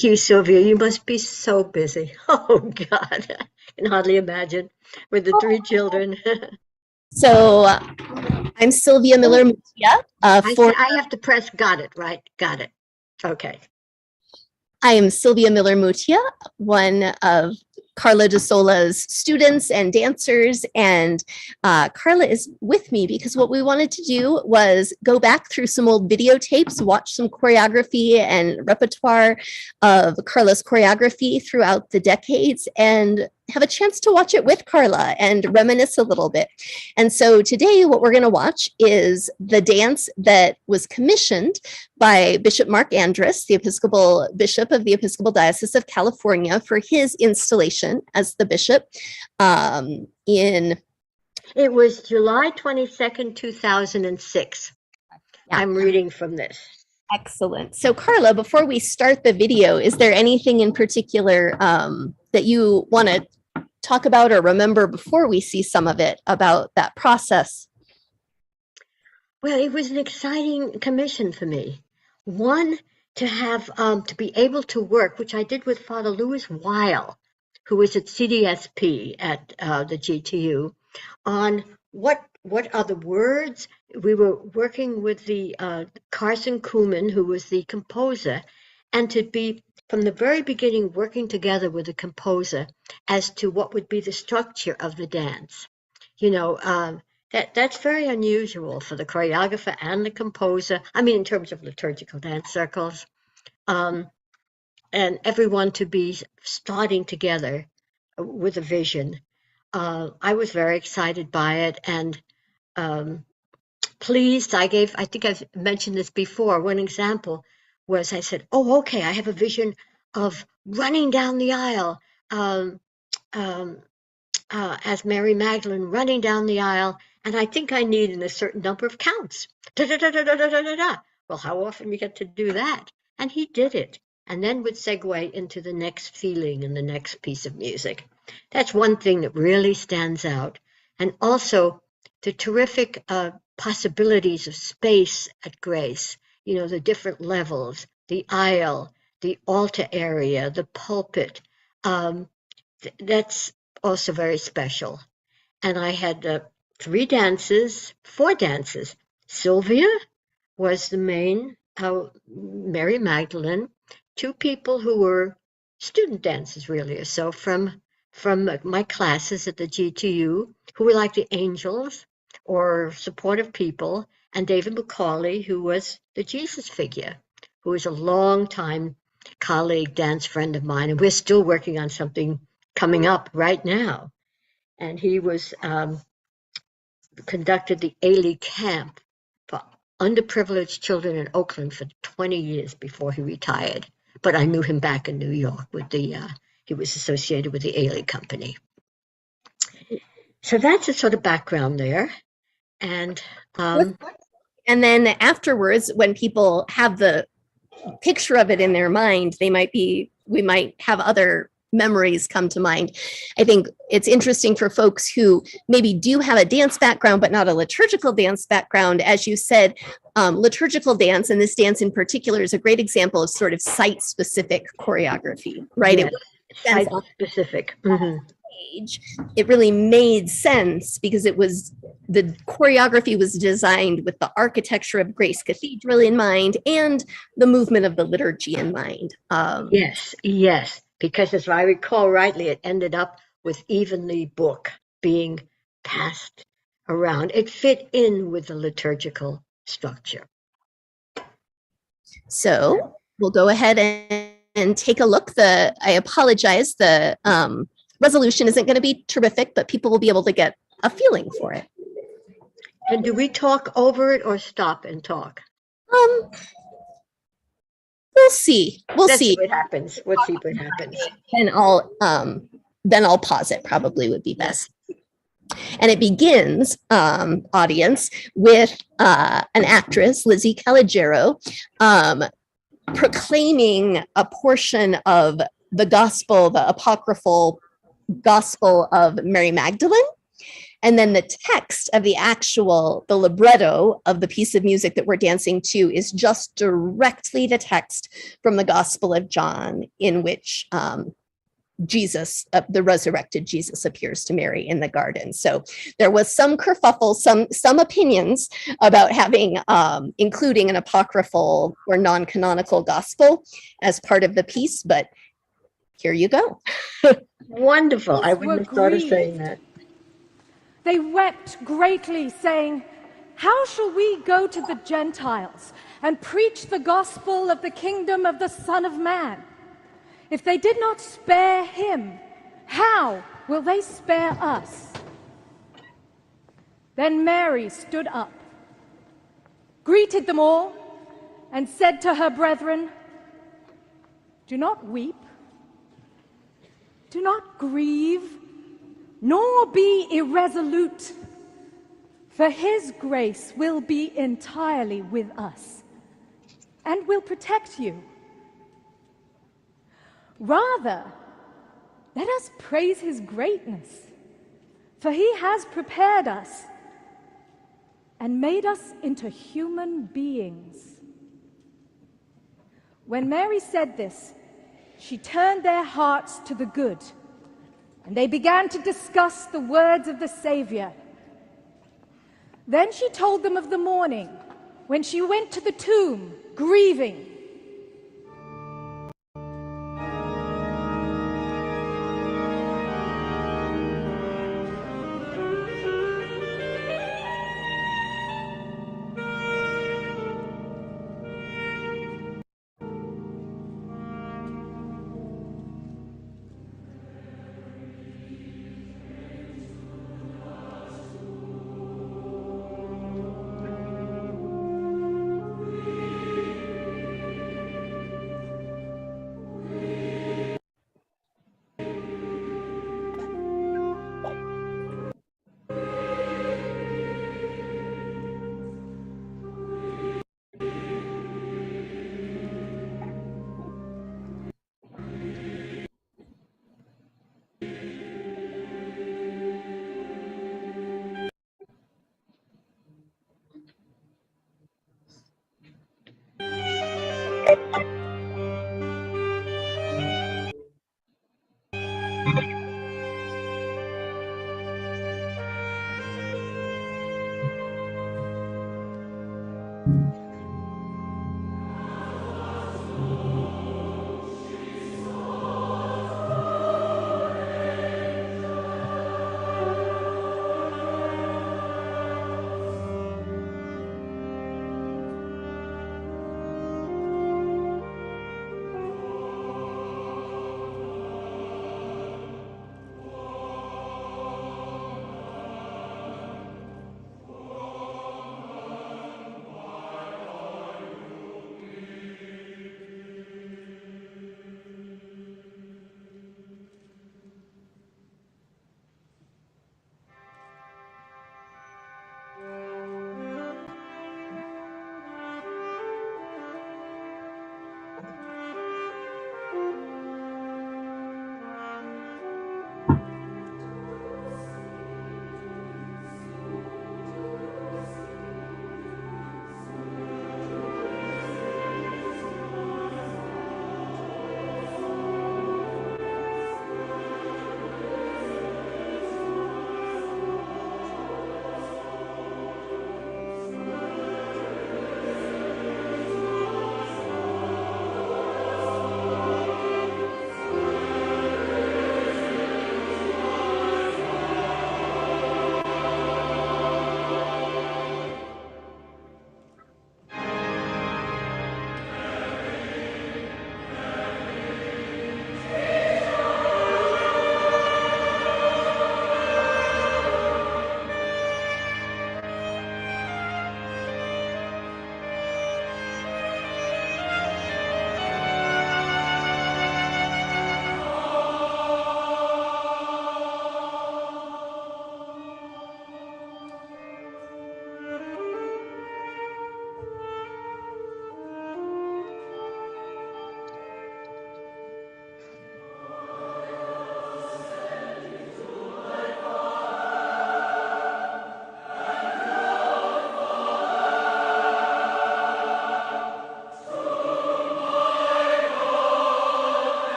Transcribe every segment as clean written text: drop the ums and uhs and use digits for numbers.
Thank you, Sylvia. You must be so busy. Oh, God. I can hardly imagine with the three children. So I'm Sylvia Miller-Mutia. I have to press got it, right? Got it. Okay. I am Sylvia Miller-Mutia, one of Carla de Sola's students and dancers, and Carla is with me because what we wanted to do was go back through some old videotapes, watch some choreography and repertoire of Carla's choreography throughout the decades, and have a chance to watch it with Carla and reminisce a little bit. And so today what we're going to watch is the dance that was commissioned by Bishop Mark Andrus, the Episcopal Bishop of the Episcopal Diocese of California, for his installation as the bishop in... It was July 22nd, 2006. Yeah. I'm reading from this. Excellent. So Carla, before we start the video, is there anything in particular that you want to talk about or remember before we see some of it about that process? Well, it was an exciting commission for me. One, to have to be able to work, which I did with Father Louis Weil, who was at CDSP at the GTU, on what are the words. We were working with the Carson Kuhlman, who was the composer, and to be from the very beginning working together with the composer as to what would be the structure of the dance. You know, that's very unusual for the choreographer and the composer. I mean, in terms of liturgical dance circles, and everyone to be starting together with a vision. I was very excited by it and pleased. I think I've mentioned this before. One example was I said, oh, okay, I have a vision of running down the aisle as Mary Magdalene running down the aisle, and I think I need in a certain number of counts. Da, da, da, da, da, da, da, da. Well, how often we get to do that? And he did it, and then would segue into the next feeling and the next piece of music. That's one thing that really stands out. And also the terrific possibilities of space at Grace, you know, the different levels, the aisle, the altar area, the pulpit. That's also very special. And I had four dances. Sylvia was the main, Mary Magdalene, two people who were student dancers really, so from my classes at the GTU, who were like the angels or supportive people, and David McCauley, who was the Jesus figure, who was a long time colleague, dance friend of mine, and we're still working on something coming up right now. And he was conducted the Ailey camp for underprivileged children in Oakland for 20 years before he retired. But I knew him back in New York with he was associated with the Ailey Company. So that's a sort of background there. And then afterwards, when people have the picture of it in their mind, we might have other memories come to mind. I think it's interesting for folks who maybe do have a dance background, but not a liturgical dance background. As you said, liturgical dance, and this dance in particular, is a great example of sort of site-specific choreography, right? Yes, site-specific. Mm-hmm. It really made sense because the choreography was designed with the architecture of Grace Cathedral in mind and the movement of the liturgy in mind. Yes. Because as I recall rightly, it ended up with even the book being passed around. It fit in with the liturgical structure. So we'll go ahead and take a look. I apologize, the resolution isn't going to be terrific, but people will be able to get a feeling for it. And do we talk over it or stop and talk? We'll see. Let's see what happens. And then I'll pause it, probably would be best. And it begins, audience, with an actress, Lizzie Calogero, proclaiming a portion of the gospel, the apocryphal gospel of Mary Magdalene. And then the text of the libretto of the piece of music that we're dancing to is just directly the text from the Gospel of John, in which Jesus, the resurrected Jesus, appears to Mary in the garden. So there was some kerfuffle, some opinions about having including an apocryphal or non-canonical gospel as part of the piece, but here you go. Wonderful. I wouldn't have thought of saying that. They wept greatly, saying, "How shall we go to the Gentiles and preach the gospel of the kingdom of the Son of Man? If they did not spare him, how will they spare us?" Then Mary stood up, greeted them all, and said to her brethren, "Do not weep, do not grieve, nor be irresolute, for his grace will be entirely with us and will protect you. Rather, let us praise his greatness, for he has prepared us and made us into human beings." When Mary said this, she turned their hearts to the good, and they began to discuss the words of the Savior. Then she told them of the morning when she went to the tomb, grieving.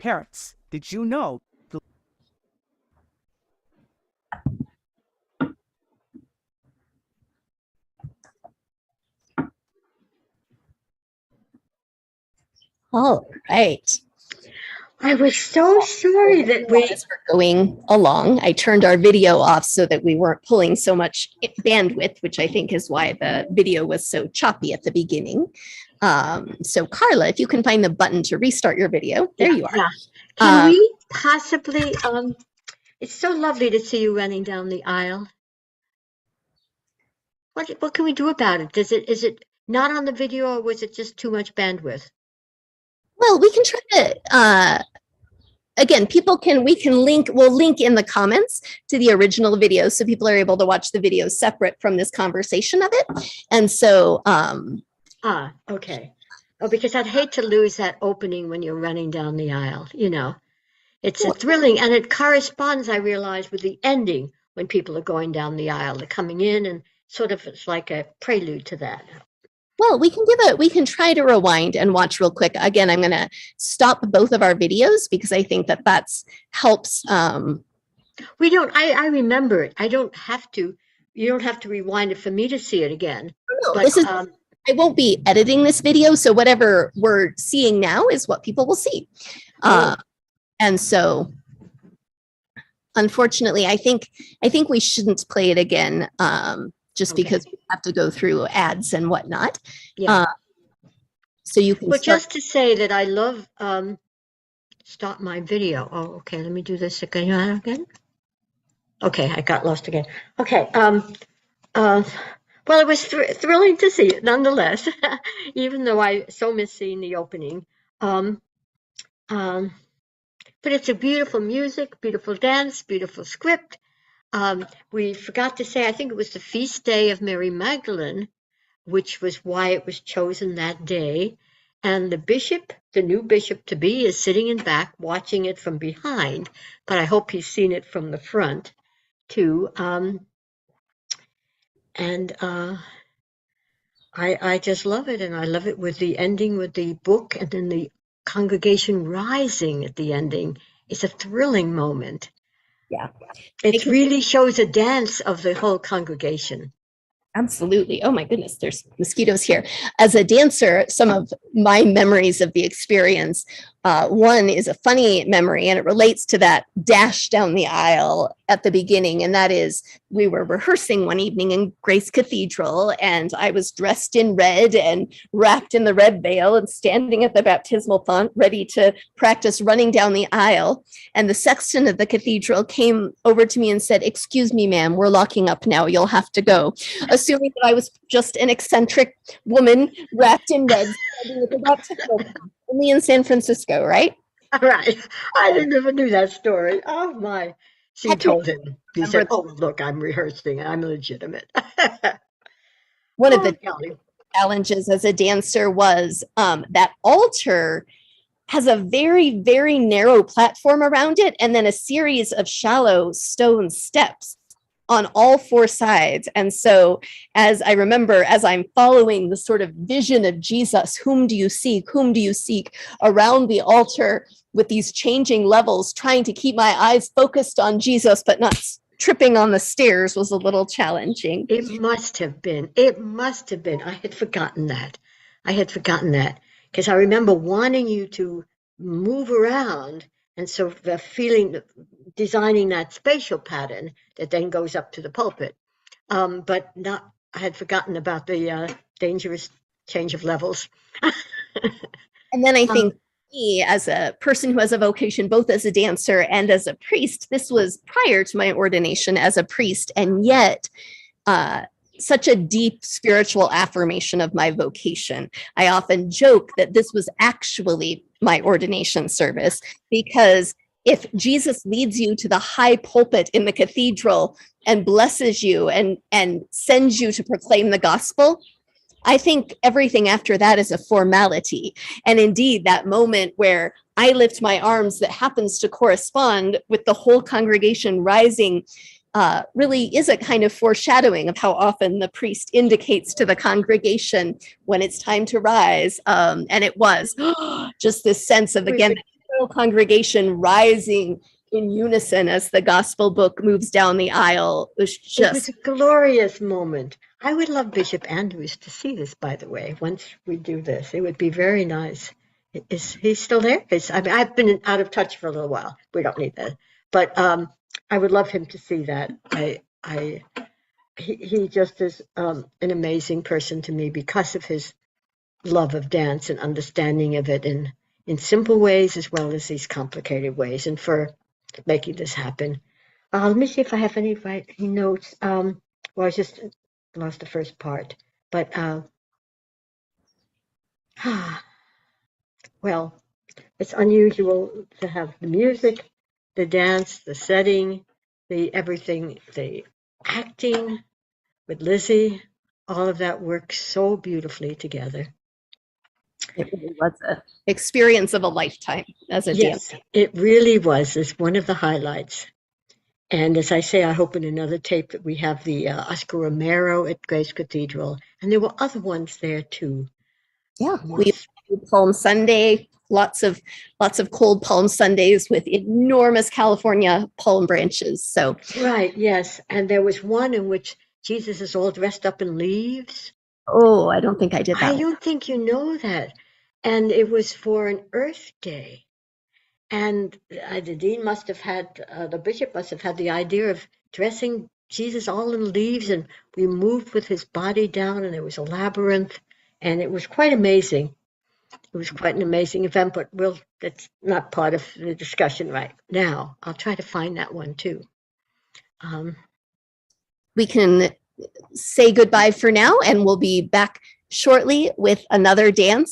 parents. Did you know? All right. I was so sorry that As we're going along, I turned our video off so that we weren't pulling so much bandwidth, which I think is why the video was so choppy at the beginning. So Carla, if you can find the button to restart your video, there you are. Yeah. Can we possibly, it's so lovely to see you running down the aisle. What can we do about it? Is it not on the video, or was it just too much bandwidth? Well, we can try to, again, we'll link in the comments to the original video so people are able to watch the video separate from this conversation of it. And so, okay. Oh, because I'd hate to lose that opening when you're running down the aisle, you know. It's thrilling, and it corresponds, I realize, with the ending when people are going down the aisle. They're coming in, and sort of it's like a prelude to that. Well, we can try to rewind and watch real quick. Again, I'm going to stop both of our videos because I think that's helps. We don't, I remember it. You don't have to rewind it for me to see it again. No, but I won't be editing this video, so whatever we're seeing now is what people will see. And so, unfortunately, I think we shouldn't play it again, just because we have to go through ads and whatnot. Yeah. So you can. Well, just to say that I love stop my video. Oh, okay. Let me do this again. Okay, I got lost again. Okay. Well, it was thrilling to see it, nonetheless, even though I so miss seeing the opening. But it's a beautiful music, beautiful dance, beautiful script. We forgot to say, I think it was the feast day of Mary Magdalene, which was why it was chosen that day. And the bishop, the new bishop to be, is sitting in back watching it from behind, but I hope he's seen it from the front too. I just love it, and I love it with the ending with the book and then the congregation rising at the ending. It's a thrilling moment. Yeah. It really shows a dance of the whole congregation. Absolutely. Oh my goodness, there's mosquitoes here. As a dancer, some of my memories of the experience, one is a funny memory, and it relates to that dash down the aisle at the beginning. And that is, we were rehearsing one evening in Grace Cathedral, and I was dressed in red and wrapped in the red veil and standing at the baptismal font, ready to practice running down the aisle. And the sexton of the cathedral came over to me and said, "Excuse me, ma'am, we're locking up now. You'll have to go." Assuming that I was just an eccentric woman wrapped in red, standing at the baptismal font, only in San Francisco, right? Right. I never knew that story. Oh my. She told him. He said, "Oh, look, I'm rehearsing. I'm legitimate." One of the challenges as a dancer was that altar has a very, very narrow platform around it, and then a series of shallow stone steps on all four sides. And so as I remember, as I'm following the sort of vision of Jesus, whom do you seek? Whom do you seek? Around the altar with these changing levels, trying to keep my eyes focused on Jesus, but not tripping on the stairs was a little challenging. It must have been. It must have been. I had forgotten that. Because I remember wanting you to move around, and so the feeling, designing that spatial pattern that then goes up to the pulpit. But not, I had forgotten about the dangerous change of levels. And then I think me, as a person who has a vocation, both as a dancer and as a priest, this was prior to my ordination as a priest, and yet such a deep spiritual affirmation of my vocation. I often joke that this was actually my ordination service, because if Jesus leads you to the high pulpit in the cathedral and blesses you and sends you to proclaim the gospel, I think everything after that is a formality. And indeed, that moment where I lift my arms that happens to correspond with the whole congregation rising really is a kind of foreshadowing of how often the priest indicates to the congregation when it's time to rise. And it was just this sense of, again, whole congregation rising in unison as the gospel book moves down the aisle. It was It was just a glorious moment. I would love Bishop Andrews to see this, by the way, once we do this. It would be very nice. Is he still there? I mean, I've been out of touch for a little while. We don't need that. But I would love him to see that. He just is an amazing person to me because of his love of dance and understanding of it in simple ways as well as these complicated ways, and for making this happen. Let me see if I have any writing notes. Well, I just lost the first part, but well, it's unusual to have the music, the dance, the setting, the everything, the acting with Lizzie. All of that works so beautifully together. it really was an experience of a lifetime as a dancer. Yes, it really was. It's one of the highlights. And as I say, I hope in another tape that we have the Oscar Romero at Grace Cathedral. And there were other ones there too. Yeah, we Palm Sunday, lots of cold Palm Sundays with enormous California palm branches. So Right, yes. And there was one in which Jesus is all dressed up in leaves. oh, I don't think I did that I one. don't think you know that. And it was for an Earth Day. And the dean must have had, the bishop must have had the idea of dressing Jesus all in leaves, and we moved with his body down, and there was a labyrinth, and it was quite amazing. It was quite an amazing event, but that's not part of the discussion right now. I'll try to find that one too. We can say goodbye for now, and we'll be back shortly with another dance.